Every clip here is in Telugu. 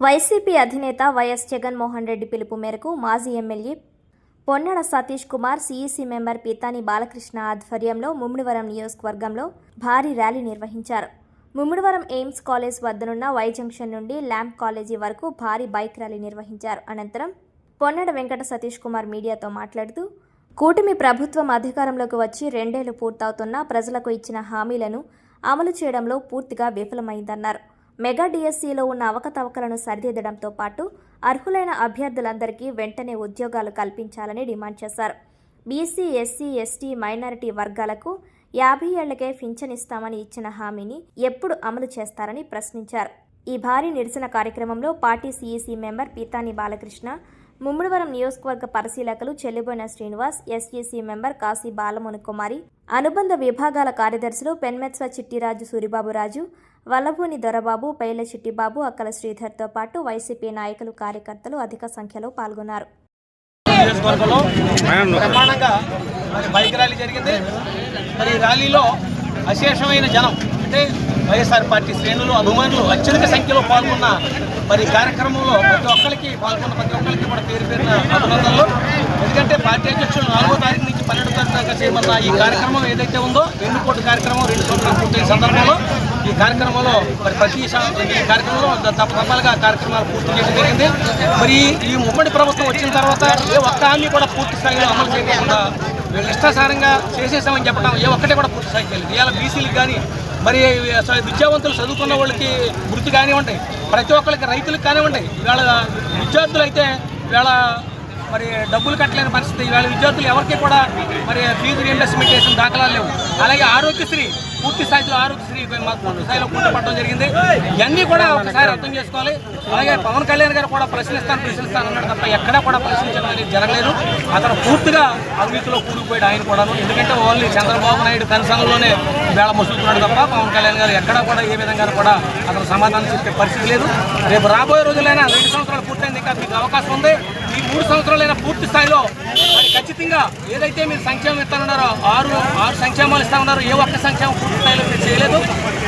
వైసీపీ అధినేత వైఎస్ జగన్మోహన్ రెడ్డి పిలుపు మేరకు మాజీ MLA Ponnada Satish Kumar, CEC member Peethani Balakrishna ఆధ్వర్యంలో ముమ్మిడివరం నియోజకవర్గంలో భారీ ర్యాలీ నిర్వహించారు. ముమ్మిడివరం ఎయిమ్స్ కాలేజ్ వద్దనున్న వై జంక్షన్ నుండి ల్యాంప్ కాలేజీ వరకు భారీ బైక్ ర్యాలీ నిర్వహించారు. అనంతరం పొన్నాడ వెంకట సతీష్ కుమార్ మీడియాతో మాట్లాడుతూ, కూటమి ప్రభుత్వం అధికారంలోకి వచ్చి 2 ఏళ్లు పూర్తవుతున్నా ప్రజలకు ఇచ్చిన హామీలను అమలు చేయడంలో పూర్తిగా విఫలమైందన్నారు. మెగా డిఎస్సీలో ఉన్న అవకతవకలను సరిదిద్దడంతో పాటు అర్హులైన అభ్యర్థులందరికీ వెంటనే ఉద్యోగాలు కల్పించాలని డిమాండ్ చేశారు. బీసీ, ఎస్సీ, ఎస్టీ, మైనారిటీ వర్గాలకు 50 ఏళ్లకే పింఛన్ ఇస్తామని ఇచ్చిన హామీని ఎప్పుడు అమలు చేస్తారని ప్రశ్నించారు. ఈ భారీ నిరసన కార్యక్రమంలో party CEC member Peethani Balakrishna, Mummidivaram నియోజకవర్గ పరిశీలకులు చెల్లిబోయిన శ్రీనివాస్, ఎస్ఈసీ మెంబర్ కాశీ బాలముని కుమారి, అనుబంధ విభాగాల కార్యదర్శులు పెన్మెత్స్వ చిట్టిరాజు, సూరిబాబురాజు, వల్లభూని దొరబాబు, పైల చిట్టిబాబు, అక్కల శ్రీధర్తో పాటు వైసీపీ నాయకులు, కార్యకర్తలు అధిక సంఖ్యలో పాల్గొన్నారు. బైక్ ర్యాలీ జరిగింది. మరి ర్యాలీలో అశేషమైన జనం అంటే వైఎస్ఆర్ పార్టీ శ్రేణులు, అభిమానులు అత్యధిక సంఖ్యలో పాల్గొన్న మరి కార్యక్రమంలో ప్రతి ఒక్కరికి కూడా పేరు పేరున అభినందనలు. ఎందుకంటే పార్టీ అధ్యక్షులు 4వ తారీఖు నుంచి 12వ తారీఖు దాకా చేయమన్న ఈ కార్యక్రమం ఏదైతే ఉందో, వెన్నుపోటు కార్యక్రమం 2 సంవత్సరాలు పూర్తయిన సందర్భంలో ఈ కార్యక్రమంలో మరి ఈ కార్యక్రమంలో తప్పనిసరిగా కార్యక్రమాలు పూర్తి చేయడం జరిగింది. మరి ఈ ఉమ్మడి ప్రభుత్వం వచ్చిన తర్వాత ఏ ఒక్క హామీ కూడా పూర్తి స్థాయిలో అమలు చేయకుండా ఇష్టాసారంగా చేసేసామని చెప్పడం ఏ ఒక్కటే కూడా పూర్తి స్థాయి చేయలేదు. ఇవాళ బీసీలకు కానీ మరి విద్యావంతులు చదువుకున్న వాళ్ళకి వృత్తి కానివ్వండి, ప్రతి ఒక్కరికి రైతులకు కానివ్వండి, ఇవాళ విద్యార్థులు అయితే ఇవాళ మరి డబ్బులు కట్టలేని పరిస్థితి. ఇవాళ విద్యార్థులు ఎవరికి కూడా మరి ఫీజు రీయింబర్స్మెంట్ చేసిన దాఖలాలు లేవు. అలాగే ఆరోగ్యశ్రీ పూర్తి స్థాయిలో పూర్తి స్థాయిలో పట్టడం జరిగింది. ఇవన్నీ కూడా ఒకసారి అర్థం చేసుకోవాలి. అలాగే పవన్ కళ్యాణ్ గారు కూడా ప్రశ్నిస్తాను అన్నాడు తప్ప ఎక్కడా కూడా ప్రశ్నించడం అనేది జరగలేదు. అతను పూర్తిగా అవినీతిలో కూరుకుపోయాడు ఆయన కూడాను. ఎందుకంటే ఓన్లీ చంద్రబాబు నాయుడు కన్సర్న్లోనే వేళ మసులుతున్నాడు తప్ప పవన్ కళ్యాణ్ గారు ఎక్కడా కూడా ఏ విధంగా కూడా అతను సమాధానం చెప్పే పరిస్థితి లేదు. రేపు రాబోయే రోజులైనా 2 సంవత్సరాలు పూర్తయింది, ఇంకా మీకు అవకాశం ఉంది. ఈ 3 సంవత్సరాలైనా పూర్తి స్థాయిలో మరి ఖచ్చితంగా ఏదైతే మీరు సంక్షేమం ఇస్తానన్నారో 6 సంక్షేమాలు ఇస్తామన్నారో ఏ ఒక్క సంక్షేమం పూర్తి స్థాయిలో మీరు చేయలేదు.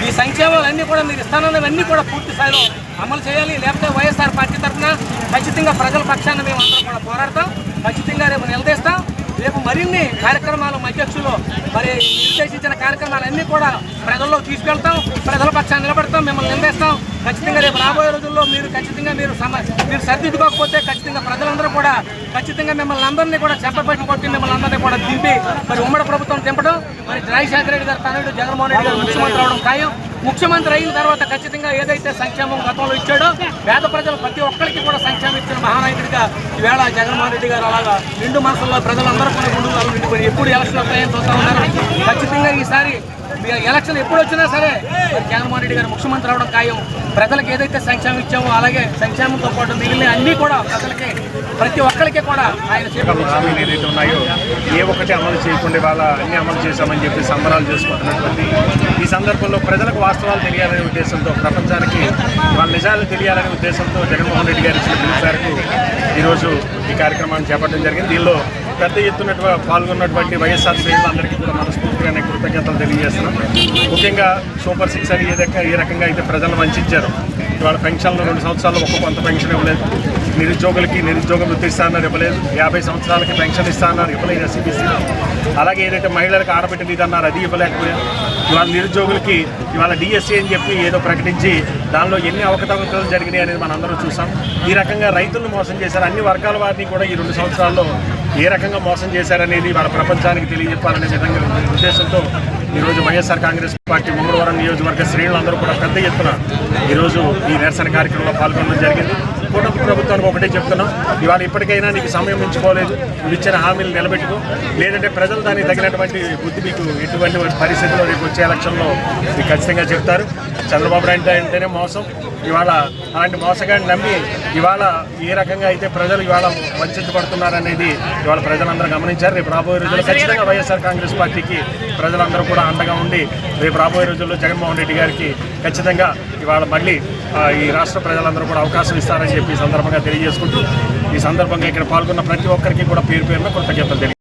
ఈ సంక్షేమాలన్నీ కూడా మీరు ఇస్తానన్నవన్నీ కూడా పూర్తి స్థాయిలో అమలు చేయాలి. లేకపోతే వైఎస్ఆర్ పార్టీ తరఫున ఖచ్చితంగా ప్రజల పక్షాన మేము అందరం కూడా పోరాడతాం. ఖచ్చితంగా రేపు నిలదీస్తాం. రేపు మరిన్ని కార్యక్రమాలు అధ్యక్షులు మరి నిర్దేశించిన కార్యక్రమాలన్నీ కూడా ప్రజల్లో తీసుకెళ్తాం. ప్రజల పక్షాన్ని నిలబడతాం, మిమ్మల్ని నిలదీస్తాం. ఖచ్చితంగా రేపు రాబోయే రోజుల్లో మీరు ఖచ్చితంగా మీరు సరిదిద్దుకోకపోతే ఖచ్చితంగా ప్రజలందరూ కూడా ఖచ్చితంగా మిమ్మల్ని అందరినీ కూడా చెంపబట్టి కొట్టి మిమ్మల్ని అందరినీ కూడా దింపి మరి ఉమ్మడి ప్రభుత్వం దింపడం, మరి రాజశేఖర రెడ్డి గారు తనయుడు జగన్మోహన్ రెడ్డి గారు ముఖ్యమంత్రి అవడం ఖాయం. ముఖ్యమంత్రి అయిన తర్వాత ఖచ్చితంగా ఏదైతే సంక్షేమం గతంలో ఇచ్చాడో పేద ప్రజలు ప్రతి ఒక్కరికి కూడా సంక్షేమం ఇచ్చిన మహానాయకుడిగా ఈవేళ జగన్మోహన్ రెడ్డి గారు అలాగా నిండు మనసుల్లో ప్రజలందరూ కూడా నిండుకొని ఎప్పుడు ఎలక్షన్ వస్తాయని చూస్తూ ఉన్నారు. ఖచ్చితంగా ఈసారి ఎలక్షన్ ఎప్పుడు వచ్చినా సరే మరి జగన్మోహన్ రెడ్డి గారు ముఖ్యమంత్రి అవడం ఖాయం. ప్రజలకు ఏదైతే సంక్షేమం ఇచ్చామో అలాగే సంక్షేమంతో పాటు మిగిలిన అన్నీ కూడా ప్రజలకి ప్రతి ఒక్కరికి కూడా ఆయన హామీలు ఏదైతే ఉన్నాయో ఏ ఒక్కటి అమలు చేయకుండా వాళ్ళ అన్ని అమలు చేశామని చెప్పి సంబరాలు చేసుకుంటున్నటువంటి ఈ సందర్భంలో ప్రజలకు వాస్తవాలు తెలియాలనే ఉద్దేశంతో, ప్రపంచానికి వాళ్ళ నిజాలు తెలియాలనే ఉద్దేశంతో జగన్మోహన్ రెడ్డి గారు ఇచ్చిన పిలుపు మేరకు ఈరోజు ఈ కార్యక్రమాన్ని చేపట్టడం జరిగింది. దీనిలో పెద్ద ఎత్తున పాల్గొన్నటువంటి వైఎస్ఆర్ శ్రేణులందరికీ కూడా మనస్ఫూర్తిగానే కృతజ్ఞతలు తెలియజేస్తున్నాం. ముఖ్యంగా సూపర్ 6 అని ఏ రకంగా అయితే ప్రజలను వంచారు. ఇవాళ పెన్షన్లు 2 సంవత్సరాలు కొంత పెన్షన్ ఇవ్వలేదు. నిరుద్యోగులకి నిరుద్యోగ వృత్తి ఇస్తానన్నారు, ఇవ్వలేదు. 50 సంవత్సరాలకి పెన్షన్ ఇస్తానన్నారు, ఇవ్వలేదు ఎస్సీబీసీ. అలాగే ఏదైతే మహిళలకు ఆడబిడ్డ నిధి అన్నారు, అది ఇవ్వలేకపోయారు. ఇవాళ నిరుద్యోగులకి ఇవాళ డిఎస్సీ అని చెప్పి ఏదో ప్రకటించి దానిలో ఎన్ని అవకతవకలు జరిగినాయి అనేది మనం అందరం చూసాం. ఈ రకంగా రైతులను మోసం చేశారు. అన్ని వర్గాల వారిని కూడా ఈ 2 సంవత్సరాల్లో ఏ రకంగా మోసం చేశారనేది వాళ్ళ ప్రపంచానికి తెలియజెప్పాలనే విధంగా ఉద్దేశంతో ఈరోజు వైఎస్ఆర్ కాంగ్రెస్ పార్టీ ముమ్మడివరం నియోజకవర్గ శ్రేణులందరూ కూడా పెద్ద ఎత్తున ఈరోజు ఈ నిరసన కార్యక్రమంలో పాల్గొనడం జరిగింది. కూటమి ప్రభుత్వానికి ఒకటే చెప్తున్నాం, ఇవాళ ఇప్పటికైనా నీకు సమయం మించుకోలేదు, నువ్వు ఇచ్చిన హామీలు నిలబెట్టుకో. లేదంటే ప్రజలు దానికి తగినటువంటి బుద్ధి మీకు ఎటువంటి పరిస్థితుల్లో రేపు వచ్చే ఎలక్షన్లో మీకు ఖచ్చితంగా చెప్తారు. చంద్రబాబు నాయుడు అంటేనే మోసం. ఇవాళ అలాంటి మోసగాడిని నమ్మి ఇవాళ ఏ రకంగా అయితే ప్రజలు ఇవాళ వంచబడుతున్నారనేది ఇవాళ ప్రజలందరూ గమనించారు. రేపు రాబోయే రోజుల్లో ఖచ్చితంగా వైఎస్ఆర్ కాంగ్రెస్ పార్టీకి ప్రజలందరూ కూడా అండగా ఉండి రేపు రాబోయే రోజుల్లో జగన్మోహన్ రెడ్డి గారికి ఖచ్చితంగా ఇవాళ మళ్ళీ ఈ రాష్ట్ర ప్రజలందరూ కూడా అవకాశం ఇస్తారని చెప్పి ఈ సందర్భంగా తెలియజేసుకుంటూ ఈ సందర్భంగా ఇక్కడ పాల్గొన్న ప్రతి ఒక్కరికి కూడా పేరు పేరున కృతజ్ఞతలు తెలియజేస్తాను.